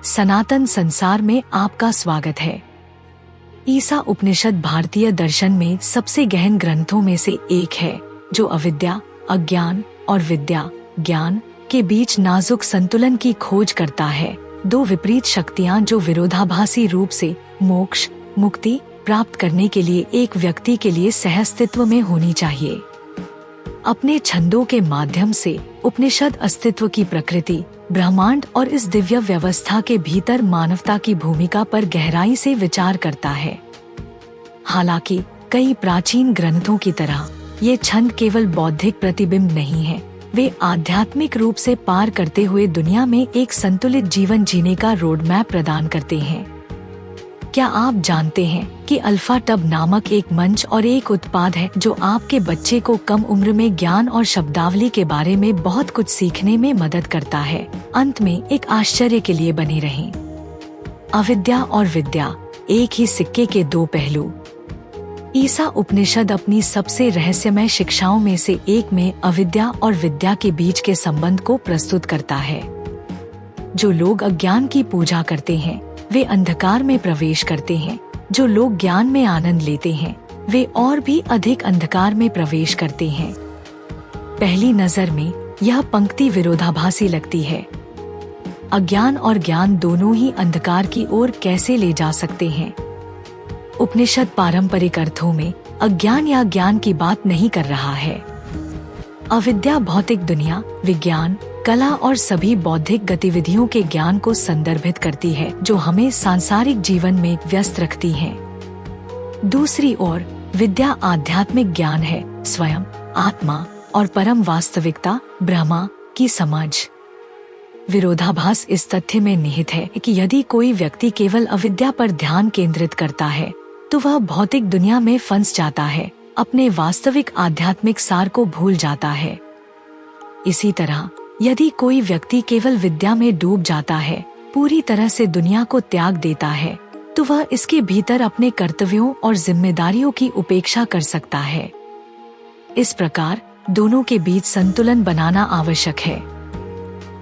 सनातन संसार में आपका स्वागत है। ईसा उपनिषद भारतीय दर्शन में सबसे गहन ग्रंथों में से एक है, जो अविद्या, अज्ञान और विद्या, ज्ञान के बीच नाजुक संतुलन की खोज करता है। दो विपरीत शक्तियाँ जो विरोधाभासी रूप से मोक्ष, मुक्ति प्राप्त करने के लिए एक व्यक्ति के लिए सहअस्तित्व में होनी चाहिए। अपने छंदों के माध्यम से उपनिषद अस्तित्व की प्रकृति, ब्रह्मांड और इस दिव्य व्यवस्था के भीतर मानवता की भूमिका पर गहराई से विचार करता है। हालांकि कई प्राचीन ग्रंथों की तरह ये छंद केवल बौद्धिक प्रतिबिंब नहीं है, वे आध्यात्मिक रूप से पार करते हुए दुनिया में एक संतुलित जीवन जीने का रोडमैप प्रदान करते हैं। क्या आप जानते हैं कि अल्फा टब नामक एक मंच और एक उत्पाद है जो आपके बच्चे को कम उम्र में ज्ञान और शब्दावली के बारे में बहुत कुछ सीखने में मदद करता है। अंत में एक आश्चर्य के लिए बने रहें। अविद्या और विद्या, एक ही सिक्के के दो पहलू। ईसा उपनिषद अपनी सबसे रहस्यमय शिक्षाओं में से एक में अविद्या और विद्या के बीच के संबंध को प्रस्तुत करता है। जो लोग अज्ञान की पूजा करते हैं वे अंधकार में प्रवेश करते हैं, जो लोग ज्ञान में आनंद लेते हैं वे और भी अधिक अंधकार में प्रवेश करते हैं। पहली नजर में यह पंक्ति विरोधाभासी लगती है। अज्ञान और ज्ञान दोनों ही अंधकार की ओर कैसे ले जा सकते हैं? उपनिषद पारंपरिक अर्थों में अज्ञान या ज्ञान की बात नहीं कर रहा है। अविद्या भौतिक दुनिया, विज्ञान, कला और सभी बौद्धिक गतिविधियों के ज्ञान को संदर्भित करती है जो हमें सांसारिक जीवन में व्यस्त रखती हैं। दूसरी ओर विद्या आध्यात्मिक ज्ञान है, स्वयं, आत्मा और परम वास्तविकता, ब्रह्मा की समझ। विरोधाभास इस तथ्य में निहित है कि यदि कोई व्यक्ति केवल अविद्या पर ध्यान केंद्रित करता है तो वह भौतिक दुनिया में फंस जाता है, अपने वास्तविक आध्यात्मिक सार को भूल जाता है। इसी तरह यदि कोई व्यक्ति केवल विद्या में डूब जाता है, पूरी तरह से दुनिया को त्याग देता है, तो वह इसके भीतर अपने कर्तव्यों और जिम्मेदारियों की उपेक्षा कर सकता है। इस प्रकार दोनों के बीच संतुलन बनाना आवश्यक है।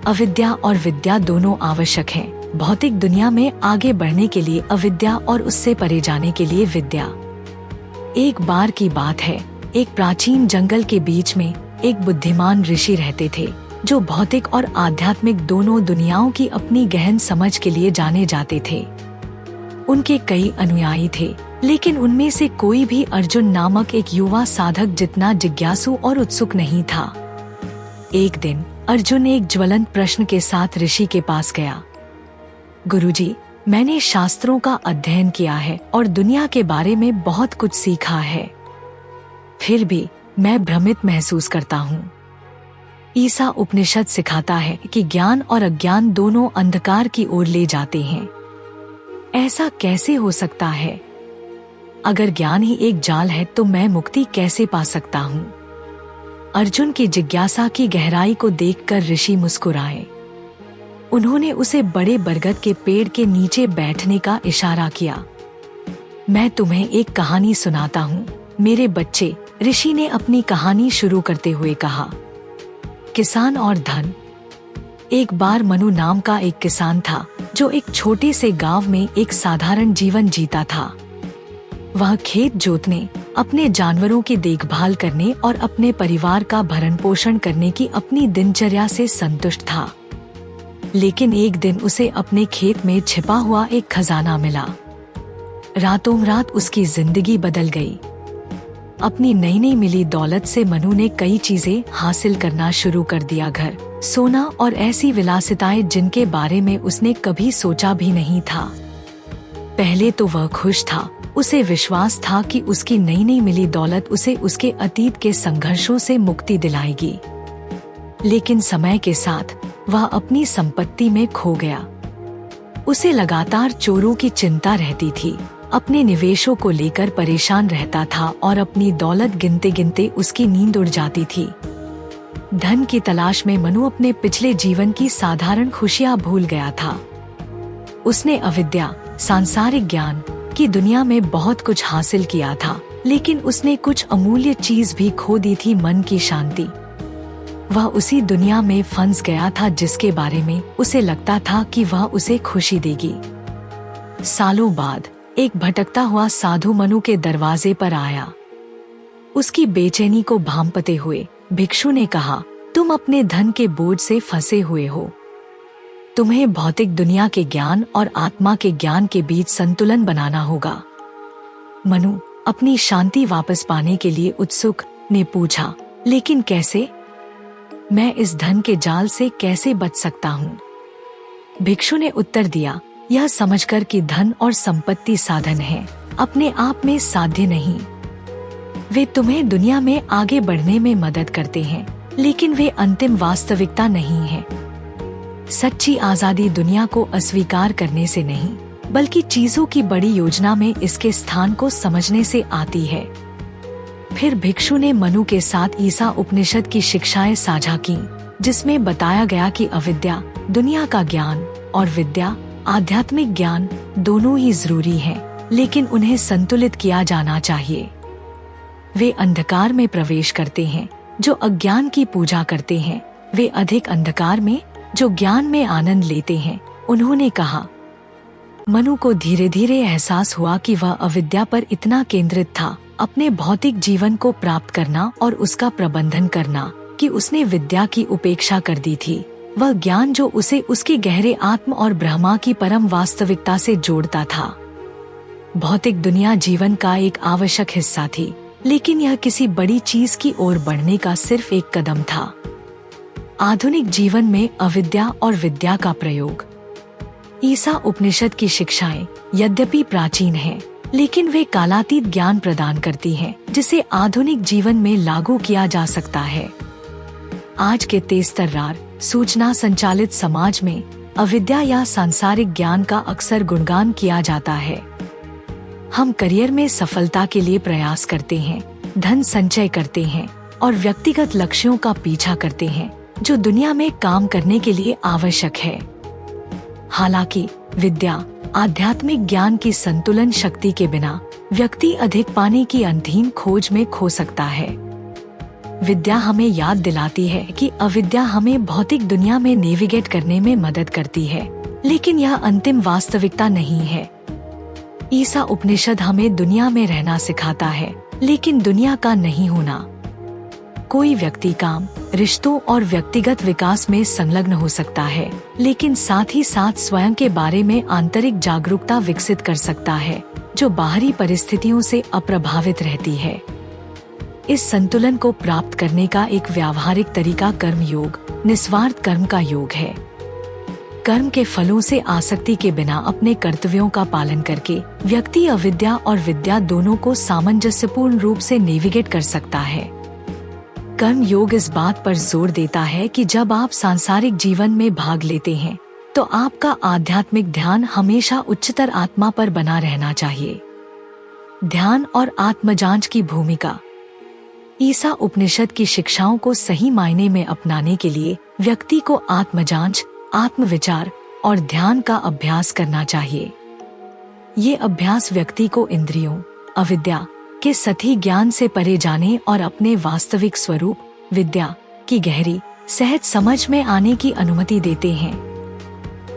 अविद्या और विद्या दोनों आवश्यक हैं। भौतिक दुनिया में आगे बढ़ने के लिए अविद्या और उससे परे जाने के लिए विद्या। एक बार की बात है, एक प्राचीन जंगल के बीच में एक बुद्धिमान ऋषि रहते थे जो भौतिक और आध्यात्मिक दोनों दुनियाओं की अपनी गहन समझ के लिए जाने जाते थे। उनके कई अनुयायी थे, लेकिन उनमें से कोई भी अर्जुन नामक एक युवा साधक जितना जिज्ञासु और उत्सुक नहीं था। एक दिन अर्जुन एक ज्वलंत प्रश्न के साथ ऋषि के पास गया। गुरुजी, मैंने शास्त्रों का अध्ययन किया है और दुनिया के बारे में बहुत कुछ सीखा है, फिर भी मैं भ्रमित महसूस करता हूँ। ईसा उपनिषद सिखाता है कि ज्ञान और अज्ञान दोनों अंधकार की ओर ले जाते हैं। ऐसा कैसे हो सकता है? अगर ज्ञान ही एक जाल है तो मैं मुक्ति कैसे पा सकता हूँ? अर्जुन की जिज्ञासा की गहराई को देखकर ऋषि मुस्कुराए। उन्होंने उसे बड़े बरगद के पेड़ के नीचे बैठने का इशारा किया। मैं तुम्हें एक कहानी सुनाता हूँ मेरे बच्चे, ऋषि ने अपनी कहानी शुरू करते हुए कहा। किसान और धन। एक बार मनु नाम का एक किसान था जो एक छोटे से गांव में एक साधारण जीवन जीता था। वह खेत जोतने, अपने जानवरों की देखभाल करने और अपने परिवार का भरण पोषण करने की अपनी दिनचर्या से संतुष्ट था। लेकिन एक दिन उसे अपने खेत में छिपा हुआ एक खजाना मिला। रातों रात उसकी जिंदगी बदल गई। अपनी नई नई मिली दौलत से मनु ने कई चीजें हासिल करना शुरू कर दिया, घर, सोना और ऐसी विलासिताएं जिनके बारे में उसने कभी सोचा भी नहीं था। पहले तो वह खुश था, उसे विश्वास था कि उसकी नई नई मिली दौलत उसे उसके अतीत के संघर्षों से मुक्ति दिलाएगी। लेकिन समय के साथ वह अपनी संपत्ति में खो गया। उसे लगातार चोरों की चिंता रहती थी, अपने निवेशों को लेकर परेशान रहता था और अपनी दौलत गिनते गिनते उसकी नींद उड़ जाती थी। धन की तलाश में मनु अपने पिछले जीवन की साधारण खुशियां भूल गया था। उसने अविद्या, सांसारिक ज्ञान की दुनिया में बहुत कुछ हासिल किया था, लेकिन उसने कुछ अमूल्य चीज भी खो दी थी, मन की शांति। वह उसी दुनिया में फंस गया था जिसके बारे में उसे लगता था कि वह उसे खुशी देगी। सालों बाद एक भटकता हुआ साधु मनु के दरवाजे पर आया। उसकी बेचैनी को भांपते हुए भिक्षु ने कहा, तुम अपने धन के बोझ से फंसे हुए हो। तुम्हें भौतिक दुनिया के ज्ञान और आत्मा के ज्ञान के बीच संतुलन बनाना होगा। मनु अपनी शांति वापस पाने के लिए उत्सुक ने पूछा, लेकिन कैसे? मैं इस धन के जाल से कैसे बच सकता हूँ? भिक्षु ने उत्तर दिया, यह समझकर कि धन और संपत्ति साधन है, अपने आप में साध्य नहीं। वे तुम्हें दुनिया में आगे बढ़ने में मदद करते हैं, लेकिन वे अंतिम वास्तविकता नहीं है। सच्ची आजादी दुनिया को अस्वीकार करने से नहीं, बल्कि चीजों की बड़ी योजना में इसके स्थान को समझने से आती है। फिर भिक्षु ने मनु के साथ ईसा उपनिषद की शिक्षाएं साझा की, जिसमें बताया गया कि अविद्या, दुनिया का ज्ञान, और विद्या, आध्यात्मिक ज्ञान दोनों ही जरूरी हैं, लेकिन उन्हें संतुलित किया जाना चाहिए। वे अंधकार में प्रवेश करते हैं जो अज्ञान की पूजा करते हैं, वे अधिक अंधकार में जो ज्ञान में आनंद लेते हैं। उन्होंने कहा, मनु को धीरे धीरे एहसास हुआ कि वह अविद्या पर इतना केंद्रित था, अपने भौतिक जीवन को प्राप्त करना और उसका प्रबंधन करना, कि उसने विद्या की उपेक्षा कर दी थी। वह ज्ञान जो उसे उसके गहरे आत्म और ब्रह्मा की परम वास्तविकता से जोड़ता था। भौतिक दुनिया जीवन का एक आवश्यक हिस्सा थी, लेकिन यह किसी बड़ी चीज की ओर बढ़ने का सिर्फ एक कदम था। आधुनिक जीवन में अविद्या और विद्या का प्रयोग। ईसा उपनिषद की शिक्षाएं यद्यपि प्राचीन हैं, लेकिन वे कालातीत ज्ञान प्रदान करती हैं, जिसे आधुनिक जीवन में लागू किया जा सकता है। आज के तेज-तर्रार सूचना संचालित समाज में अविद्या या सांसारिक ज्ञान का अक्सर गुणगान किया जाता है। हम करियर में सफलता के लिए प्रयास करते हैं, धन संचय करते हैं और व्यक्तिगत लक्ष्यों का पीछा करते हैं, जो दुनिया में काम करने के लिए आवश्यक है। हालांकि विद्या, आध्यात्मिक ज्ञान की संतुलन शक्ति के बिना व्यक्ति अधिक पाने की अंधीन खोज में खो सकता है। विद्या हमें याद दिलाती है कि अविद्या हमें भौतिक दुनिया में नेविगेट करने में मदद करती है, लेकिन यह अंतिम वास्तविकता नहीं है। ईसा उपनिषद हमें दुनिया में रहना सिखाता है, लेकिन दुनिया का नहीं होना। कोई व्यक्ति काम, रिश्तों और व्यक्तिगत विकास में संलग्न हो सकता है, लेकिन साथ ही साथ स्वयं के बारे में आंतरिक जागरूकता विकसित कर सकता है, जो बाहरी परिस्थितियों से अप्रभावित रहती है। इस संतुलन को प्राप्त करने का एक व्यावहारिक तरीका कर्म योग, निस्वार्थ कर्म का योग है। कर्म के फलों से आसक्ति के बिना अपने कर्तव्यों का पालन करके व्यक्ति अविद्या और विद्या दोनों को सामंजस्यपूर्ण रूप से नेविगेट कर सकता है। कर्म योग इस बात पर जोर देता है कि जब आप सांसारिक जीवन में भाग लेते हैं, तो आपका आध्यात्मिक ध्यान हमेशा उच्चतर आत्मा पर बना रहना चाहिए। ध्यान और आत्मजांच की भूमिका। ईसा उपनिषद की शिक्षाओं को सही मायने में अपनाने के लिए व्यक्ति को आत्मजांच, आत्मविचार और ध्यान का अभ्यास करना चाहिए। ये अभ्यास व्यक्ति को इंद्रियों, अविद्या के सतही ज्ञान से परे जाने और अपने वास्तविक स्वरूप, विद्या की गहरी सहज समझ में आने की अनुमति देते हैं।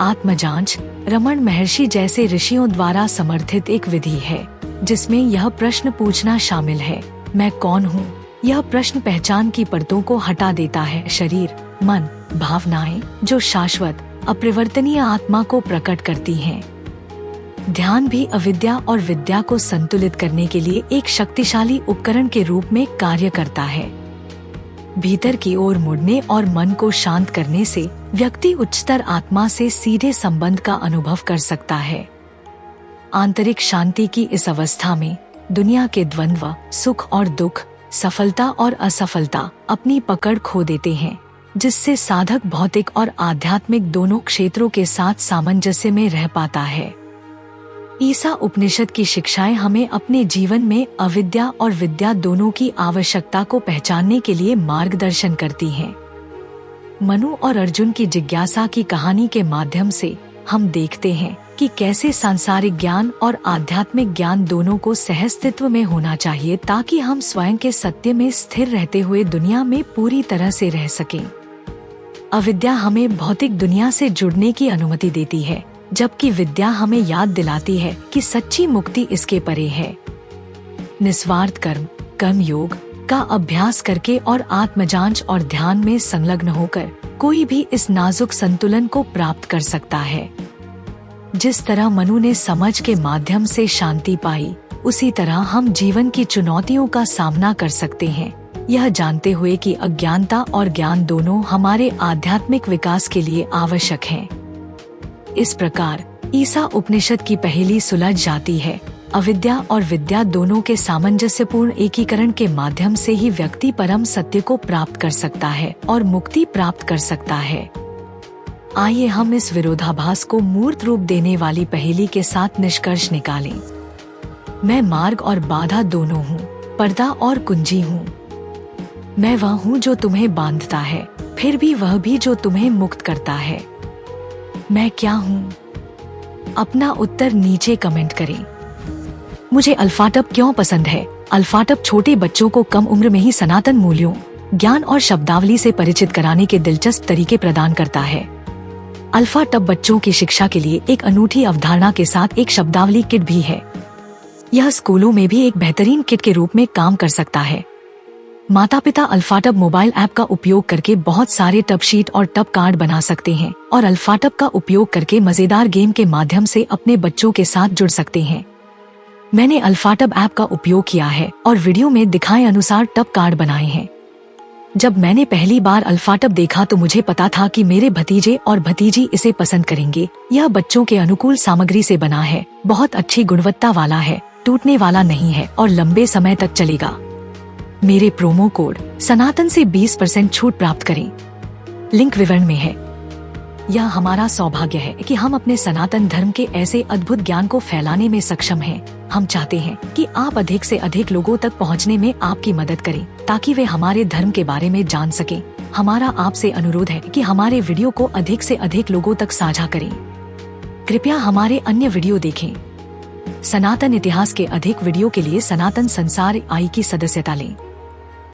आत्मजांच रमण महर्षि जैसे ऋषियों द्वारा समर्थित एक विधि है, जिसमें यह प्रश्न पूछना शामिल है, मैं कौन हूँ? यह प्रश्न पहचान की परतों को हटा देता है। शरीर, मन, भावनाएं जो शाश्वत, अपरिवर्तनीय आत्मा को प्रकट करती हैं। ध्यान भी अविद्या और विद्या को संतुलित करने के लिए एक शक्तिशाली उपकरण के रूप में कार्य करता है। भीतर की ओर मुड़ने और मन को शांत करने से व्यक्ति उच्चतर आत्मा से सीधे संबंध का अनुभव कर सकता है। आंतरिक शांति की इस अवस्था में दुनिया के द्वंद्व, सुख और दुख, सफलता और असफलता अपनी पकड़ खो देते हैं, जिससे साधक भौतिक और आध्यात्मिक दोनों क्षेत्रों के साथ सामंजस्य में रह पाता है। ईसा उपनिषद की शिक्षाएं हमें अपने जीवन में अविद्या और विद्या दोनों की आवश्यकता को पहचानने के लिए मार्गदर्शन करती हैं। मनु और अर्जुन की जिज्ञासा की कहानी के माध्यम से हम देखते हैं कि कैसे सांसारिक ज्ञान और आध्यात्मिक ज्ञान दोनों को सहअस्तित्व में होना चाहिए ताकि हम स्वयं के सत्य में स्थिर रहते हुए दुनिया में पूरी तरह से रह सकें। अविद्या हमें भौतिक दुनिया से जुड़ने की अनुमति देती है, जबकि विद्या हमें याद दिलाती है कि सच्ची मुक्ति इसके परे है। निस्वार्थ कर्म योग का अभ्यास करके और आत्मजांच और ध्यान में संलग्न होकर कोई भी इस नाजुक संतुलन को प्राप्त कर सकता है। जिस तरह मनु ने समझ के माध्यम से शांति पाई, उसी तरह हम जीवन की चुनौतियों का सामना कर सकते हैं, यह जानते हुए कि अज्ञानता और ज्ञान दोनों हमारे आध्यात्मिक विकास के लिए आवश्यक हैं। इस प्रकार ईसा उपनिषद की पहेली सुलझ जाती है। अविद्या और विद्या दोनों के सामंजस्यपूर्ण एकीकरण के माध्यम से ही व्यक्ति परम सत्य को प्राप्त कर सकता है और मुक्ति प्राप्त कर सकता है। आइए हम इस विरोधाभास को मूर्त रूप देने वाली पहेली के साथ निष्कर्ष निकालें। मैं मार्ग और बाधा दोनों हूँ, पर्दा और कुंजी हूँ। मैं वह हूँ जो तुम्हें बांधता है, फिर भी वह भी जो तुम्हें मुक्त करता है। मैं क्या हूँ? अपना उत्तर नीचे कमेंट करें। मुझे अल्फाटप क्यों पसंद है? अल्फाटप छोटे बच्चों को कम उम्र में ही सनातन मूल्यों, ज्ञान और शब्दावली से परिचित कराने के दिलचस्प तरीके प्रदान करता है। अल्फाटप बच्चों की शिक्षा के लिए एक अनूठी अवधारणा के साथ एक शब्दावली किट भी है। यह स्कूलों में भी एक बेहतरीन किट के रूप में काम कर सकता है। माता पिता अल्फाटप मोबाइल ऐप का उपयोग करके बहुत सारे टब शीट और टब कार्ड बना सकते हैं और अल्फाटप का उपयोग करके मजेदार गेम के माध्यम से अपने बच्चों के साथ जुड़ सकते हैं। मैंने अल्फाटप ऐप का उपयोग किया है और वीडियो में दिखाए अनुसार टब कार्ड बनाए हैं। जब मैंने पहली बार अल्फाटप देखा तो मुझे पता था कि मेरे भतीजे और भतीजी इसे पसंद करेंगे। यह बच्चों के अनुकूल सामग्री से बना है, बहुत अच्छी गुणवत्ता वाला है, टूटने वाला नहीं है और लंबे समय तक चलेगा। मेरे प्रोमो कोड सनातन से 20% छूट प्राप्त करें, लिंक विवरण में है। यह हमारा सौभाग्य है कि हम अपने सनातन धर्म के ऐसे अद्भुत ज्ञान को फैलाने में सक्षम हैं। हम चाहते हैं कि आप अधिक से अधिक लोगों तक पहुंचने में आपकी मदद करें ताकि वे हमारे धर्म के बारे में जान सकें। हमारा आपसे अनुरोध है कि हमारे वीडियो को अधिक से अधिक लोगों तक साझा करें। कृपया हमारे अन्य वीडियो देखें। सनातन इतिहास के अधिक वीडियो के लिए सनातन संसार आई की सदस्यता लें।